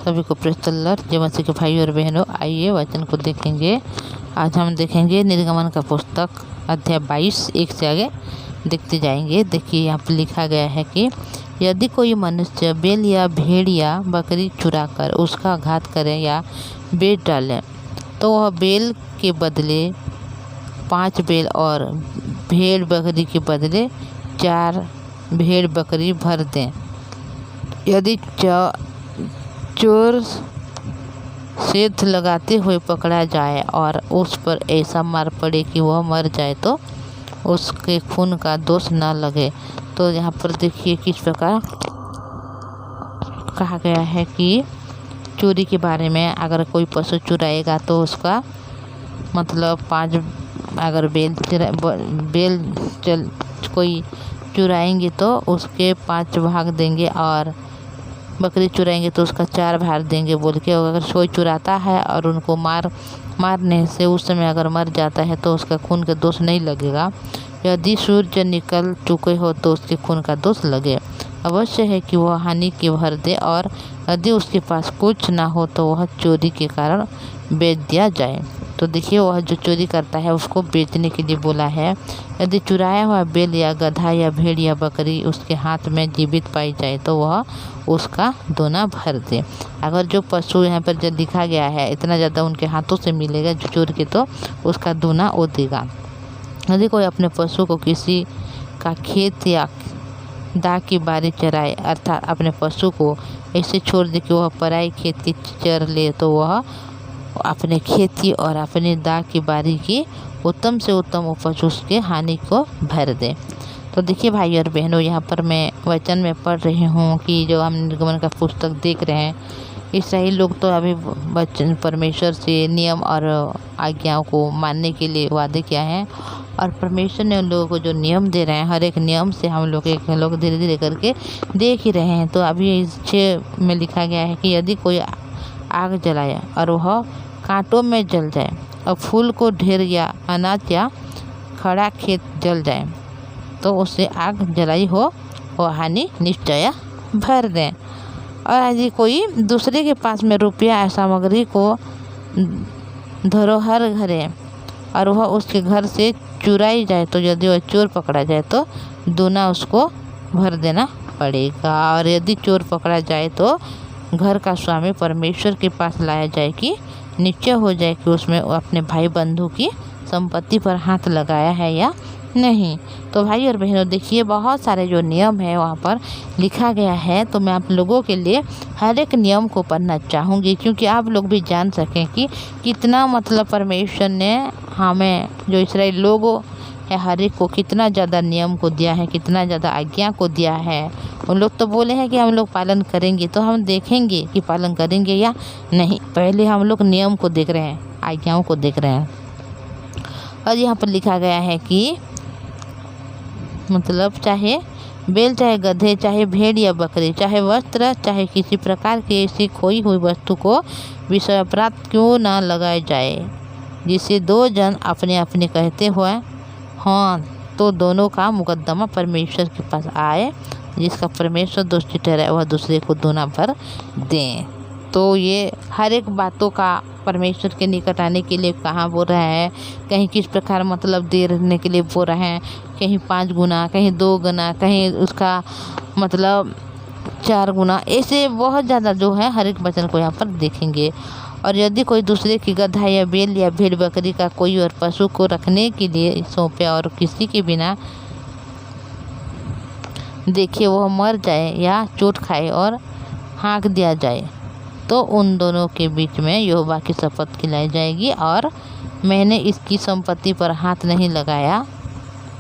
सभी को press the Lord. जय मसीह के भाई और बहनों, आइए वचन को देखेंगे। आज हम देखेंगे निर्गमन का पुस्तक अध्याय 22 1 से आगे देखते जाएंगे। देखिए यहाँ पर लिखा गया है कि यदि कोई मनुष्य बैल या भेड़ या बकरी चुराकर उसका घात करे या बेच डाले तो वह बैल के बदले 5 बैल और भेड़ बकरी के बदले 4 भेड़ बकरी भर दें। यदि चोर सेंध लगाते हुए पकड़ा जाए और उस पर ऐसा मार पड़े कि वह मर जाए तो उसके खून का दोष न लगे। तो यहाँ पर देखिए किस प्रकार कहा गया है कि चोरी के बारे में, अगर कोई पशु चुराएगा तो उसका मतलब 5, अगर कोई चुराएंगे तो उसके 5 भाग देंगे और बकरी चुराएंगे तो उसका 4 भाग देंगे बोल के। अगर कोई चुराता है और उनको मारने से उस समय अगर मर जाता है तो उसका खून का दोष नहीं लगेगा। यदि सूर्य निकल चुके हो तो उसके खून का दोष लगे। अवश्य है कि वह हानि की भर दे, और यदि उसके पास कुछ ना हो तो वह चोरी के कारण बेच दिया जाए। तो देखिए वह जो चोरी करता है उसको बेचने के लिए बोला है। यदि चुराया हुआ बैल या गधा या भेड़ या बकरी उसके हाथ में जीवित पाई जाए तो वह उसका दोना भर दे। अगर जो पशु यहाँ पर जो लिखा गया है इतना ज़्यादा उनके हाथों से मिलेगा जो चोर के, तो उसका दोना वो देगा। यदि कोई अपने पशु को किसी का खेत या दाख की बारी चराए, अर्थात अपने पशु को ऐसे छोड़ दे कि वह पराई खेत की चर ले, तो वह अपने खेती और अपने दाख की बारी की उत्तम से उत्तम उपज उसके हानि को भर दे। तो देखिए भाई और बहनों, यहाँ पर मैं वचन में पढ़ रही हूँ कि जो हम निर्गमन का पुस्तक देख रहे हैं, इसराइली लोग तो अभी वचन परमेश्वर से नियम और आज्ञाओं को मानने के लिए वादे किया है, और परमेश्वर ने उन लोगों को जो नियम दे रहे हैं हर एक नियम से हम लोग धीरे धीरे करके देख ही रहे हैं। तो अभी इस 6 में लिखा गया है कि यदि कोई आग जलाए और वह कांटों में जल जाए और फूल को ढेर या अनाज या खड़ा खेत जल जाए तो उससे आग जलाई हो वह हानि निश्चय भर दें। और यदि कोई दूसरे के पास में रुपया या सामग्री को धरोहर घरे और वह उसके घर से चुराई जाए तो यदि वह चोर पकड़ा जाए तो दोना उसको भर देना पड़ेगा। और यदि चोर पकड़ा जाए तो घर का स्वामी परमेश्वर के पास लाया जाए कि निश्चय हो जाए कि उसमें अपने भाई बंधु की संपत्ति पर हाथ लगाया है या नहीं। तो भाई और बहनों देखिए बहुत सारे जो नियम है वहाँ पर लिखा गया है। तो मैं आप लोगों के लिए हर एक नियम को पढ़ना चाहूँगी, क्योंकि आप लोग भी जान सकें कि कितना मतलब परमेश्वर ने हमें जो इस्राएल लोगों है हर एक को कितना ज़्यादा नियम को दिया है, कितना ज़्यादा आज्ञा को दिया है। उन लोग तो बोले हैं कि हम लोग पालन करेंगे, तो हम देखेंगे कि पालन करेंगे या नहीं। पहले हम लोग नियम को देख रहे हैं, आज्ञाओं को देख रहे हैं। और यहाँ पर लिखा गया है कि मतलब चाहे बैल, चाहे गधे, चाहे भेड़ या बकरी, चाहे वस्त्र, चाहे किसी प्रकार की ऐसी खोई हुई वस्तु को विषय अपराध क्यों न लगाए जाए, जिसे 2 जन अपने अपने कहते हुए हाँ, तो दोनों का मुकदमा परमेश्वर के पास आए। जिसका परमेश्वर दोषी ठहराए वह दूसरे को दोना भर दें। तो ये हर एक बातों का परमेश्वर के निकट आने के लिए कहाँ बोल रहा है, कहीं किस प्रकार मतलब देने के लिए बोल रहे हैं, कहीं 5 गुना, कहीं 2 गुना, कहीं उसका मतलब 4 गुना, ऐसे बहुत ज़्यादा जो है हर एक वचन को यहाँ पर देखेंगे। और यदि कोई दूसरे की गधा या बैल या भेड़ बकरी का कोई और पशु को रखने के लिए सौंपे और किसी के बिना देखे वह मर जाए या चोट खाए और हाँक दिया जाए तो उन दोनों के बीच में यहोवा की शपथ खिलाई जाएगी, और मैंने इसकी संपत्ति पर हाथ नहीं लगाया।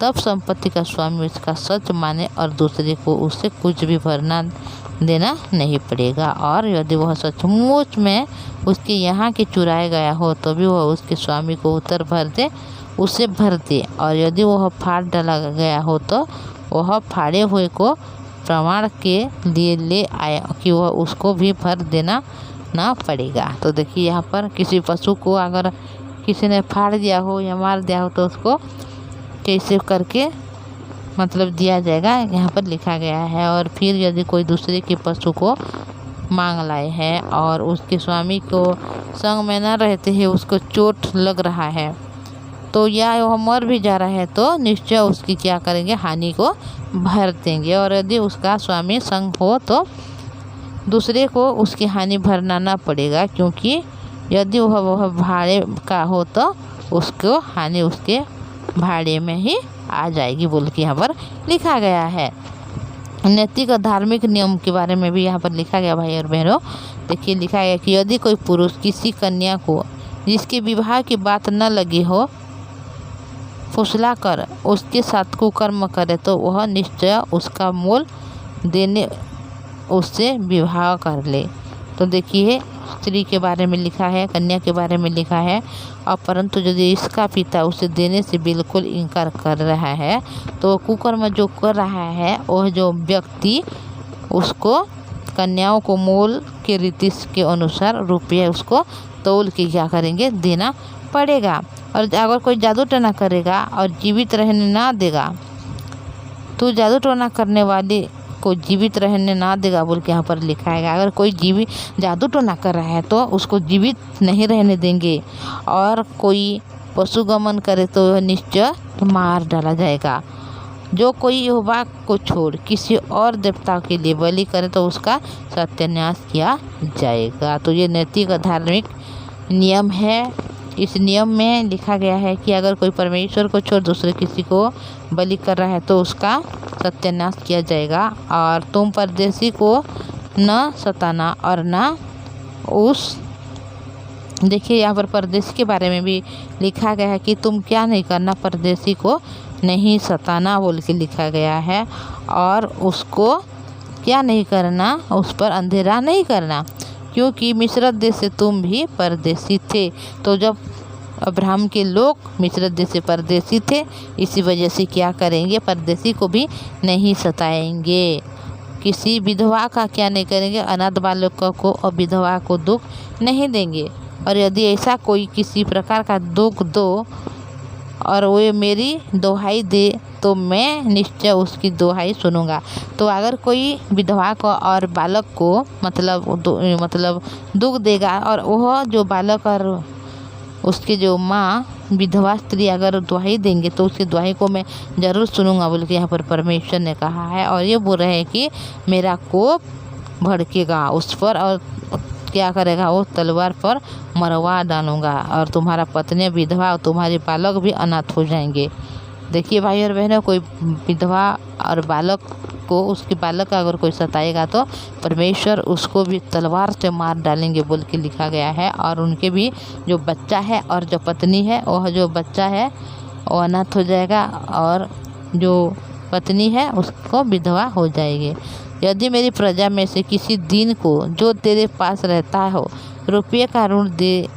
तब संपत्ति का स्वामी इसका सच माने और दूसरे को उससे कुछ भी भरना देना नहीं पड़ेगा। और यदि वह सचमुच में उसके यहाँ के चुराया गया हो तो भी वह उसके स्वामी को उत्तर भर दे, उसे भर दे। और यदि वह फाड़ डाला गया हो तो वह फाड़े हुए को प्रमाण के लिए ले आया कि वह उसको भी भर देना ना पड़ेगा। तो देखिए यहाँ पर किसी पशु को अगर किसी ने फाड़ दिया हो या मार दिया हो तो उसको कैसे करके मतलब दिया जाएगा यहाँ पर लिखा गया है। और फिर यदि कोई दूसरे के पशु को मांग लाए हैं और उसके स्वामी को संग में न रहते हैं उसको चोट लग रहा है तो या वह मर भी जा रहा है तो निश्चय उसकी क्या करेंगे, हानि को भर देंगे। और यदि उसका स्वामी संग हो तो दूसरे को उसकी हानि भरना ना पड़ेगा, क्योंकि यदि वह भाड़े का हो तो उसको हानि उसके भाड़े में ही आ जाएगी बोल के यहाँ पर लिखा गया है। नैतिक और धार्मिक नियम के बारे में भी यहाँ पर लिखा गया भाई और बहनों। देखिए लिखा गया कि यदि कोई पुरुष किसी कन्या को जिसके विवाह की बात न लगी हो फुसला कर उसके साथ कुकर्म करे तो वह निश्चय उसका मोल देने उससे विवाह कर ले। तो देखिए स्त्री के बारे में लिखा है, कन्या के बारे में लिखा है, और परंतु यदि इसका पिता उसे देने से बिल्कुल इनकार कर रहा है तो कुकर्म जो कर रहा है वह जो व्यक्ति उसको कन्याओं को मोल के रीति के अनुसार रुपये उसको तौल के क्या करेंगे, देना पड़ेगा। और अगर कोई जादू टोना करेगा और जीवित रहने ना देगा तो जादू टोना करने वाले को जीवित रहने ना देगा बोल के यहाँ पर लिखा है। अगर कोई जादू टोना कर रहा है तो उसको जीवित नहीं रहने देंगे, और कोई पशुगमन करे तो वह निश्चय मार डाला जाएगा। जो कोई यहोवा को छोड़ किसी और देवता के लिए बलि करे तो उसका सत्यानाश किया जाएगा। तो ये नैतिक और धार्मिक नियम है। इस नियम में लिखा गया है कि अगर कोई परमेश्वर को छोड़ दूसरे किसी को बलि कर रहा है तो उसका सत्यानाश किया जाएगा। और तुम परदेशी को न सताना और न उस देखिए यहाँ पर परदेशी के बारे में भी लिखा गया है कि तुम क्या नहीं करना, परदेशी को नहीं सताना बोल के लिखा गया है। और उसको क्या नहीं करना, उस पर अंधेरा नहीं करना, क्योंकि मिस्र देश से तुम भी परदेशी थे। तो जब अब्राहम के लोग मिस्र देश से परदेशी थे, इसी वजह से क्या करेंगे, परदेशी को भी नहीं सताएंगे। किसी विधवा का क्या नहीं करेंगे, अनाथ बालक को और विधवा को दुख नहीं देंगे। और यदि ऐसा कोई किसी प्रकार का दुख दो और वो मेरी दुहाई दे तो मैं निश्चय उसकी दुहाई सुनूंगा। तो अगर कोई विधवा को और बालक को मतलब दुख देगा और वह जो बालक और उसके जो माँ विधवा स्त्री अगर दुहाई देंगे तो उसकी दुहाई को मैं ज़रूर सुनूंगा बोल के यहाँ पर परमेश्वर ने कहा है। और ये बोल रहे हैं कि मेरा कोप भड़केगा उस पर और क्या करेगा, वो तलवार पर मरवा डालूंगा और तुम्हारा पत्नी विधवा और तुम्हारे बालक भी अनाथ हो जाएंगे। देखिए भाई और बहनों, कोई विधवा और बालक को उसके बालक का अगर कोई सताएगा तो परमेश्वर उसको भी तलवार से मार डालेंगे बोल के लिखा गया है। और उनके भी जो बच्चा है और जो पत्नी है वह जो बच्चा है वो अनाथ हो जाएगा और जो पत्नी है उसको विधवा हो जाएगी। यदि मेरी प्रजा में से किसी दीन को जो तेरे पास रहता हो रुपये का ऋण दे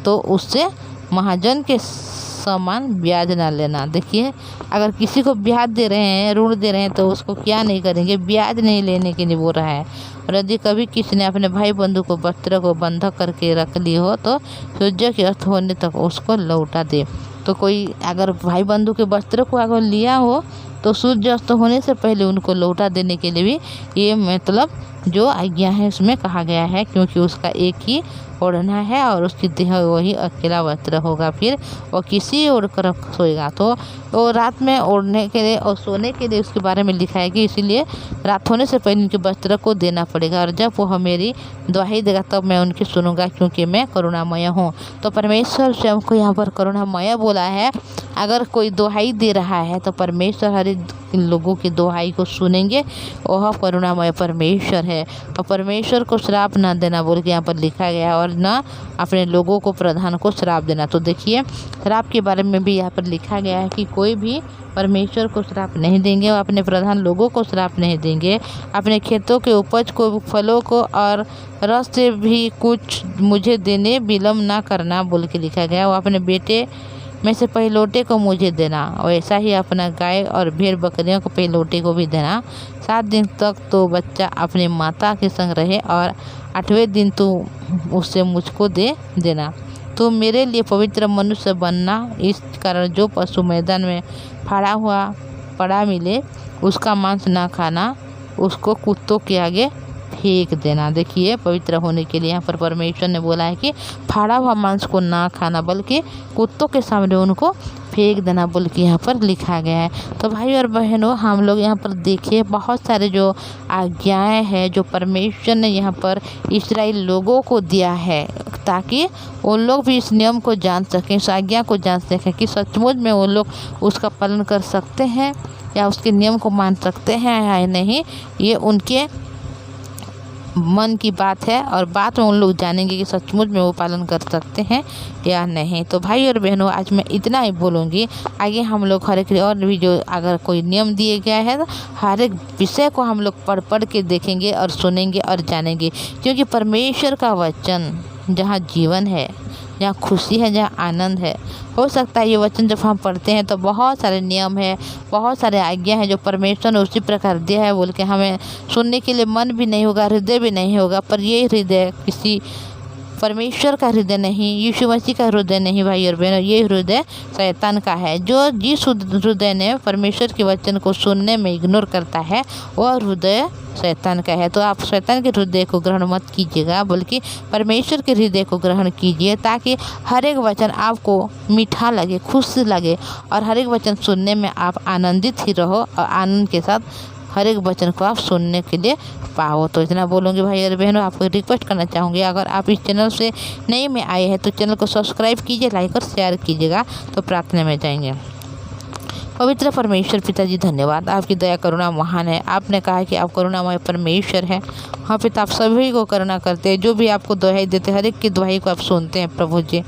तो उससे महाजन के समान ब्याज ना लेना। देखिए अगर किसी को ब्याज दे रहे हैं, ऋण दे रहे हैं तो उसको क्या नहीं करेंगे, ब्याज नहीं लेने के लिए बोल रहा है। और यदि कभी किसी ने अपने भाई बंधु को वस्त्र को बंधक करके रख ली हो तो सूर्य के अस्त होने तक उसको लौटा दे। तो कोई अगर भाई बंधु के वस्त्र को अगर लिया हो तो सूर्य अस्त होने से पहले उनको लौटा देने के लिए भी ये मतलब जो आज्ञा है उसमें कहा गया है, क्योंकि उसका एक ही ओढ़ना है और उसकी देह वही अकेला वस्त्र होगा, फिर वो किसी ओढ़ कर सोएगा। तो वो रात में ओढ़ने के लिए और सोने के लिए उसके बारे में लिखा है कि इसीलिए रात होने से पहले उनके वस्त्र को देना पड़ेगा। और जब वह मेरी दुहाई देगा तब मैं उनकी सुनूंगा, क्योंकि मैं करुणामय हूँ। तो परमेश्वर स्वयं को यहाँ पर करुणामय बोला है। अगर कोई दुहाई दे रहा है तो परमेश्वर हर लोगों की दुहाई को सुनेंगे, वह करुणामय परमेश्वर है। और परमेश्वर को श्राप ना देना बोल के यहाँ पर लिखा गया है, और ना अपने लोगों को प्रधान को श्राप देना। तो देखिए श्राप के बारे में भी यहाँ पर लिखा गया है कि कोई भी परमेश्वर को श्राप नहीं देंगे और अपने प्रधान लोगों को श्राप नहीं देंगे। अपने खेतों के उपज को, फलों को और रस से भी कुछ मुझे देने विलम्ब ना करना बोल के लिखा गया। वो अपने बेटे में से पहिलौटे को मुझे देना, और ऐसा ही अपना गाय और भेड़ बकरियों को पहिलौटे को भी देना। 7 दिन तक तो बच्चा अपने माता के संग रहे और 8वें दिन तो उससे मुझको दे देना। तो मेरे लिए पवित्र मनुष्य बनना। इस कारण जो पशु मैदान में फाड़ा हुआ पड़ा मिले उसका मांस ना खाना, उसको कुत्तों के आगे फेंक देना। देखिए पवित्र होने के लिए यहाँ पर परमेश्वर ने बोला है कि फाड़ा हुआ मांस को ना खाना बल्कि कुत्तों के सामने उनको फेंक देना बोल के यहाँ पर लिखा गया है। तो भाई और बहनों, हम लोग यहाँ पर देखिए बहुत सारे जो आज्ञाएं हैं जो परमेश्वर ने यहाँ पर इस्राएल लोगों को दिया है, ताकि वो लोग भी इस नियम को जान सकें, इस आज्ञा को जान सकें कि सचमुच में वो लोग उसका पालन कर सकते हैं या उसके नियम को मान सकते हैं या नहीं। ये उनके मन की बात है और बाद में उन लोग जानेंगे कि सचमुच में वो पालन कर सकते हैं या नहीं। तो भाई और बहनों, आज मैं इतना ही बोलूँगी। आगे हम लोग हर एक और भी जो अगर कोई नियम दिए गया है तो हर एक विषय को हम लोग पढ़ के देखेंगे और सुनेंगे और जानेंगे, क्योंकि परमेश्वर का वचन जहाँ जीवन है, जहाँ खुशी है, जहाँ आनंद है। हो सकता है ये वचन जब हम पढ़ते हैं तो बहुत सारे नियम है, बहुत सारे आज्ञा हैं जो परमेश्वर ने उसी प्रकार दिया है बोल के हमें सुनने के लिए मन भी नहीं होगा, हृदय भी नहीं होगा। पर ये हृदय किसी परमेश्वर का हृदय नहीं, यीशु मसीह का हृदय नहीं भाई और बहनों, ये हृदय शैतान का है। जो जिस हृदय ने परमेश्वर के वचन को सुनने में इग्नोर करता है वह हृदय शैतान का है। तो आप शैतान के हृदय को ग्रहण मत कीजिएगा, बल्कि परमेश्वर के हृदय को ग्रहण कीजिए, ताकि हर एक वचन आपको मीठा लगे, खुश लगे और हर एक वचन सुनने में आप आनंदित ही रहो और आनंद के साथ हर एक वचन को आप सुनने के लिए पाओ। तो इतना बोलूँगी भाई और बहनों। आपको रिक्वेस्ट करना चाहूँगी, अगर आप इस चैनल से नए में आए हैं तो चैनल को सब्सक्राइब कीजिए, लाइक और शेयर कीजिएगा। तो प्रार्थना में जाएंगे। पवित्र परमेश्वर पिताजी, धन्यवाद, आपकी दया करुणा महान है। आपने कहा है कि आप करुणामय परमेश्वर हैं। हाँ पिता, आप सभी को करुणा करते हैं, जो भी आपको दुहाई देते हैं हर एक की दुहाई को आप सुनते हैं। प्रभु जी,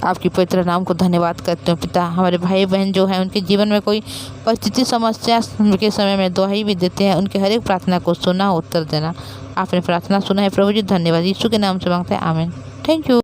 आपकी पवित्र नाम को धन्यवाद करते हैं पिता। हमारे भाई बहन जो हैं उनके जीवन में कोई परिस्थिति समस्या के समय में दुहाई भी देते हैं, उनके हर एक प्रार्थना को सुना, उत्तर देना। आपने प्रार्थना सुना है प्रभु जी, धन्यवाद। यीशु के नाम से मांगते हैं, आमीन। Thank you.